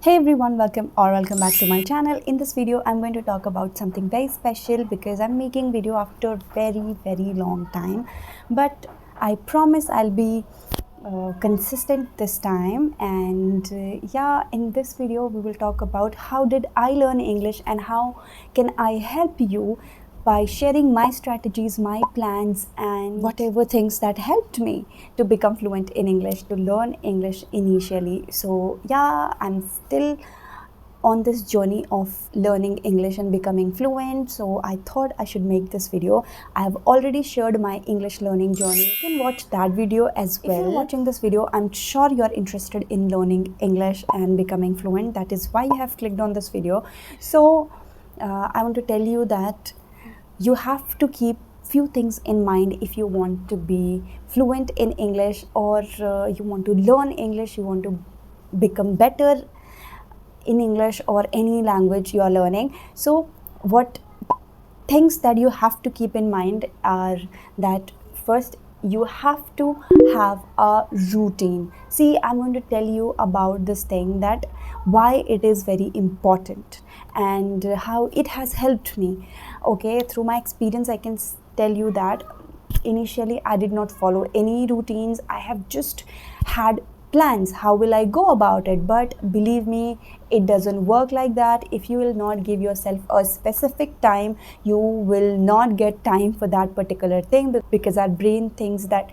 Hey everyone, welcome back to my channel. In this video I'm going to talk about something very special because I'm making video after very long time, but I promise I'll be consistent this time. And yeah, in this video we will talk about how did I learn English and how can I help you by sharing my strategies, my plans, and whatever things that helped me to become fluent in English, to learn English initially. So, yeah, I'm still on this journey of learning English and becoming fluent. So, I thought I should make this video. I have already shared my English learning journey. You can watch that video as well. If you're watching this video, I'm sure you're interested in learning English and becoming fluent. That is why you have clicked on this video. So, I want to tell you that you have to keep few things in mind if you want to be fluent in English, or you want to learn English, you want to become better in English or any language you are learning. So what things that you have to keep in mind are that first, you have to have a routine. See, I'm going to tell you about this thing, that why it is very important and how it has helped me. Okay, through my experience I can tell you that initially I did not follow any routines. I have just had plans, how will I go about it, but believe me, it doesn't work like that. If you will not give yourself a specific time, you will not get time for that particular thing, because our brain thinks that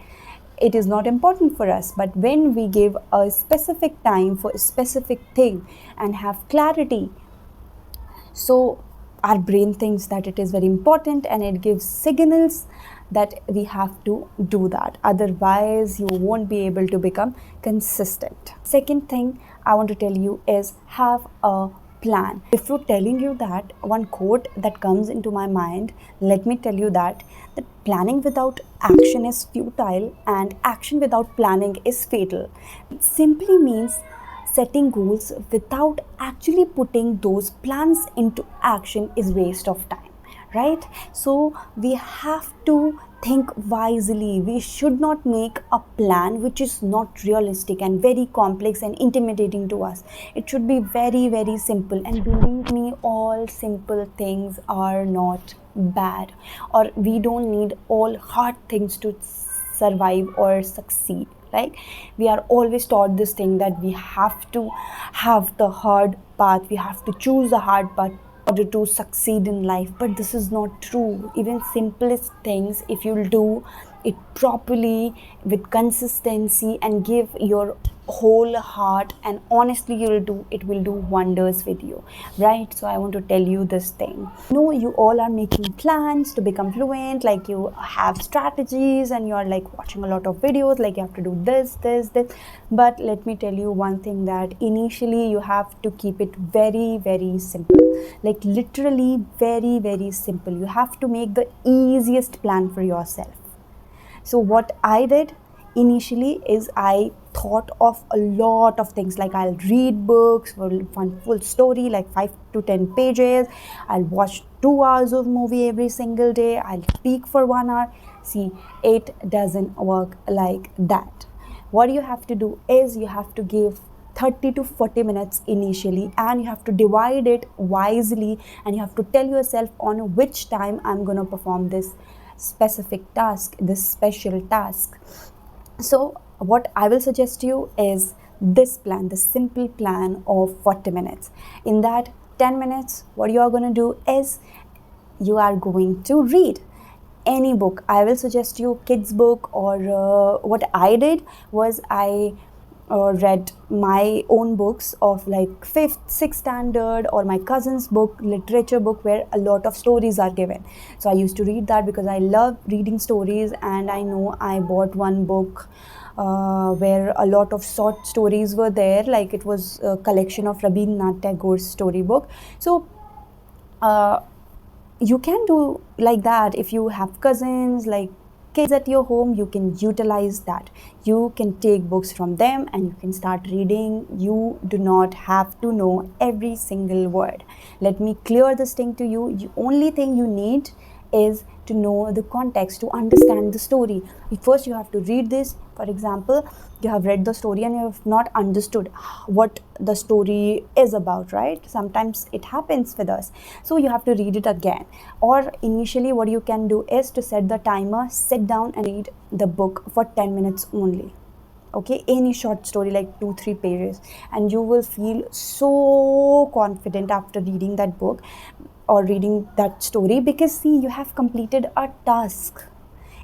it is not important for us. But when we give a specific time for a specific thing and have clarity, so our brain thinks that it is very important and it gives signals that we have to do that. Otherwise, you won't be able to become consistent. Second thing I want to tell you is have a plan. Before telling you that, one quote that comes into my mind, let me tell you that planning without action is futile and action without planning is fatal. It simply means setting goals without actually putting those plans into action is waste of time, right? So we have to think wisely. We should not make a plan which is not realistic and very complex and intimidating to us. It should be very simple, and believe me, all simple things are not bad, or we don't need all hard things to survive or succeed. Right? We are always taught this thing that we have to have the hard path, we have to choose the hard path in order to succeed in life, but this is not true. Even simplest things, if you'll do it properly with consistency and give your whole heart, and honestly it will do wonders with you, right? So I want to tell you this thing. No, you all are making plans to become fluent, like you have strategies and you are like watching a lot of videos, like you have to do this, but let me tell you one thing, that initially you have to keep it very simple, like literally very simple. You have to make the easiest plan for yourself. So what I did initially is I thought of a lot of things, like I'll read books for one full story, like 5 to 10 pages. I'll watch 2 hours of movie every single day. I'll speak for 1 hour. See, it doesn't work like that. What you have to do is you have to give 30 to 40 minutes initially, and you have to divide it wisely, and you have to tell yourself on which time I'm going to perform this specific task, this special task. So what I will suggest you is this plan, the simple plan of 40 minutes. In that 10 minutes, what you are going to do is you are going to read any book. I will suggest you kids book, or what I did was I read my own books of like 5th, 6th standard, or my cousin's book, literature book, where a lot of stories are given. So I used to read that because I love reading stories, and I know I bought one book where a lot of short stories were there, like it was a collection of Rabindranath Tagore's storybook. So you can do like that. If you have cousins, like kids at your home, you can utilize that. You can take books from them and you can start reading. You do not have to know every single word. Let me clear this thing to you. The only thing you need is to know the context, to understand the story. First you have to read this, For example, you have read the story and you have not understood what the story is about, right? Sometimes it happens with us. So you have to read it again. Or initially what you can do is to set the timer, sit down and read the book for 10 minutes only. Okay, any short story like 2-3 pages, and you will feel so confident after reading that book or reading that story, because see, you have completed a task.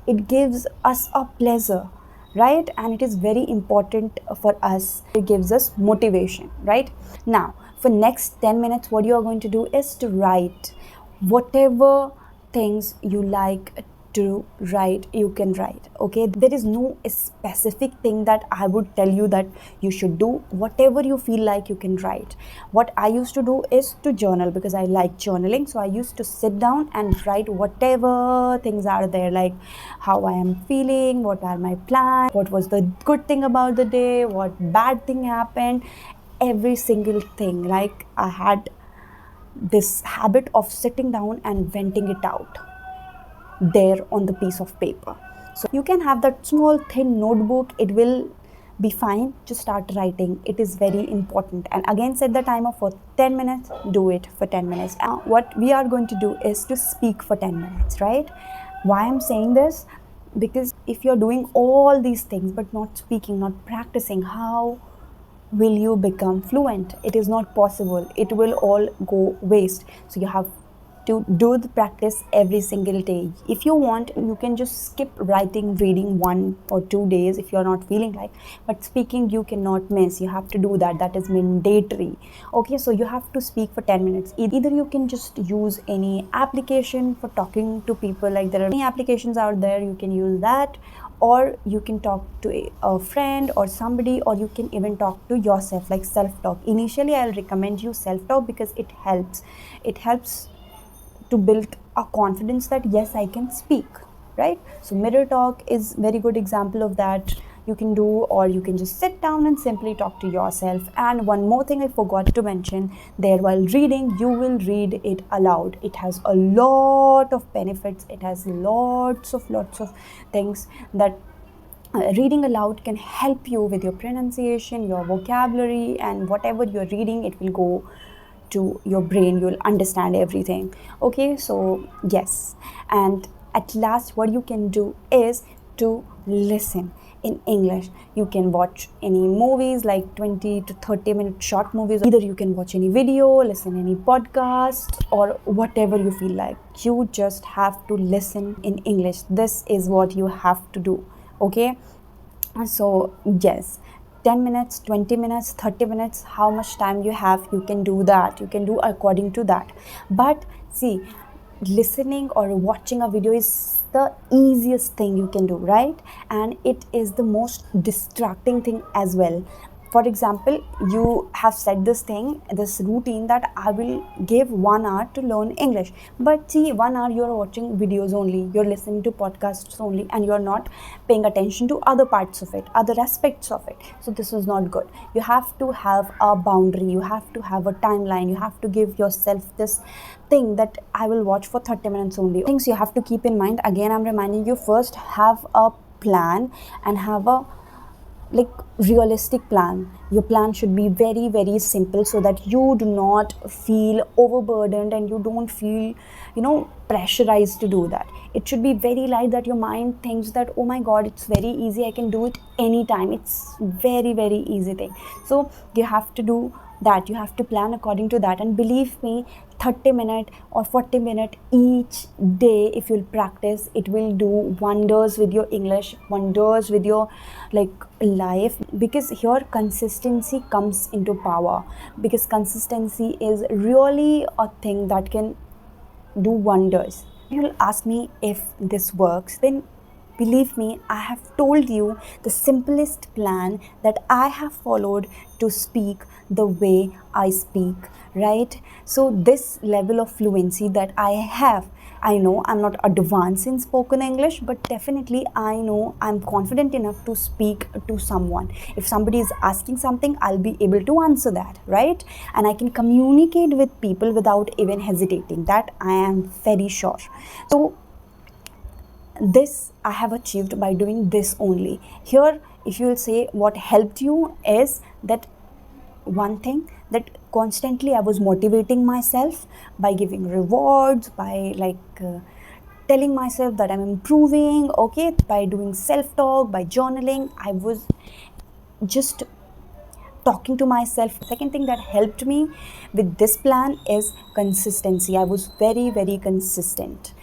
It gives us a pleasure, right? And it is very important for us. It gives us motivation, right? Now for next 10 minutes, what you are going to do is to write whatever things you like to write. You can write. Okay, there is no specific thing that I would tell you that you should do. Whatever you feel like, you can write. What I used to do is to journal, because I like journaling. So I used to sit down and write whatever things are there, like how I am feeling, what are my plans, what was the good thing about the day, what bad thing happened, every single thing. Like I had this habit of sitting down and venting it out there on the piece of paper. So you can have that small thin notebook. It will be fine to start writing. It is very important. And again, set the timer for 10 minutes. Do it for 10 minutes. Now what we are going to do is to speak for 10 minutes, right? Why I'm saying this? Because if you're doing all these things but not speaking, not practicing, how will you become fluent? It is not possible. It will all go waste. So you have to do the practice every single day. If you want, you can just skip writing, reading 1 or 2 days if you're not feeling like, but speaking you cannot miss. You have to do that. That is mandatory. Okay, so you have to speak for 10 minutes. Either you can just use any application for talking to people, like there are many applications out there, you can use that, or you can talk to a friend or somebody, or you can even talk to yourself, like self-talk. Initially I'll recommend you self-talk because it helps to build a confidence that yes, I can speak, right? So mirror talk is very good example of that. You can do, or you can just sit down and simply talk to yourself. And one more thing I forgot to mention there, while reading, you will read it aloud. It has a lot of benefits. It has lots of things that reading aloud can help you with your pronunciation, your vocabulary, and whatever you're reading, it will go to your brain. You'll understand everything. Okay, so yes. And at last, what you can do is to listen in English. You can watch any movies, like 20 to 30 minute short movies. Either you can watch any video, listen any podcast, or whatever you feel like. You just have to listen in English. This is what you have to do. Okay, so yes, 10 minutes, 20 minutes, 30 minutes, how much time you have, you can do that. You can do according to that. But see, listening or watching a video is the easiest thing you can do, right? And it is the most distracting thing as well. For example, you have said this routine that I will give 1 hour to learn English. But see, 1 hour you're watching videos only, you're listening to podcasts only, and you're not paying attention to other parts of it, other aspects of it. So this is not good. You have to have a boundary, you have to have a timeline, you have to give yourself this thing that I will watch for 30 minutes only. Things you have to keep in mind. Again, I'm reminding you, first have a plan and have a realistic plan. Your plan should be very, very simple, so that you do not feel overburdened and you don't feel pressurized to do that. It should be very light, that your mind thinks that, oh my god, it's very easy, I can do it anytime. It's very, very easy thing. So you have to do that. You have to plan according to that. And believe me, 30-minute or 40-minute each day, if you'll practice, it will do wonders with your English, wonders with your life. Because here consistency comes into power, because consistency is really a thing that can do wonders. You'll ask me if this works, then believe me, I have told you the simplest plan that I have followed to speak the way I speak, right? So this level of fluency that I have, I know I'm not advanced in spoken English, but definitely I know I'm confident enough to speak to someone. If somebody is asking something, I'll be able to answer that, right? And I can communicate with people. people without even hesitating. That I am very sure. So, yes, 10 minutes, 20 minutes, 30 minutes, how much time you have, you can do according to that. But see, listening or watching a video is the easiest thing you can do, right? And it is the most distracting thing as well. For example, you have read the story and you have not understood what the this I have achieved by doing this only. Here, if you will say what helped you, is that one thing, that constantly I was motivating myself by giving rewards, by telling myself that I'm improving, okay, by doing self talk, by journaling. I was just talking to myself. Second thing that helped me with this plan is consistency. I was very, very consistent.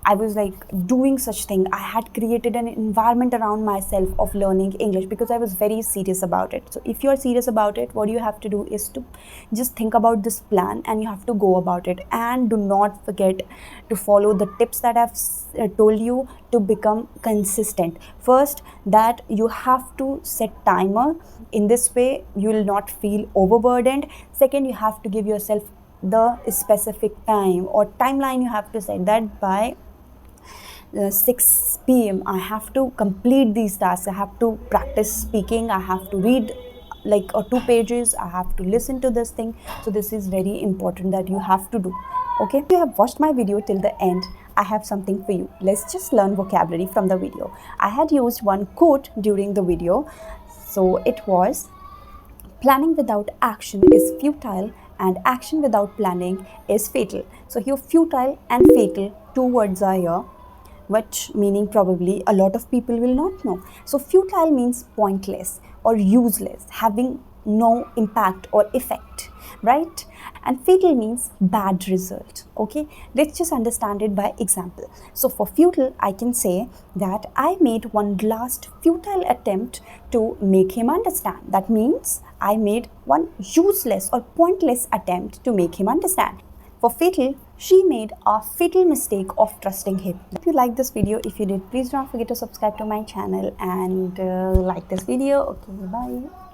I was like doing such thing. I had created an environment around myself of learning English because I was very serious about it. So if you are serious about it, what you have to do is to just think about this plan and you have to go about it. And do not forget to follow the tips that I've told you to become consistent. First, that you have to set timer. In this way, you will not feel overburdened. Second, you have to give yourself the specific time or timeline. You have to set that by 6 p.m. I have to complete these tasks. I have to practice speaking. I have to read like 2 pages. I have to listen to this thing. So this is very important that you have to do. Okay, if you have watched my video till the end, I have something for you. Let's just learn vocabulary from the video. I had used one quote during the video. So it was, planning without action is futile and action without planning is fatal. So here futile and fatal, two words are here, which meaning probably a lot of people will not know. So futile means pointless or useless, having no impact or effect, right? And fatal means bad result. Okay, let's just understand it by example. So for futile, I can say that I made one last futile attempt to make him understand. That means I made one useless or pointless attempt to make him understand. For fatal, she made a fatal mistake of trusting him. If you like this video, if you did, please don't forget to subscribe to my channel and like this video. Okay, bye.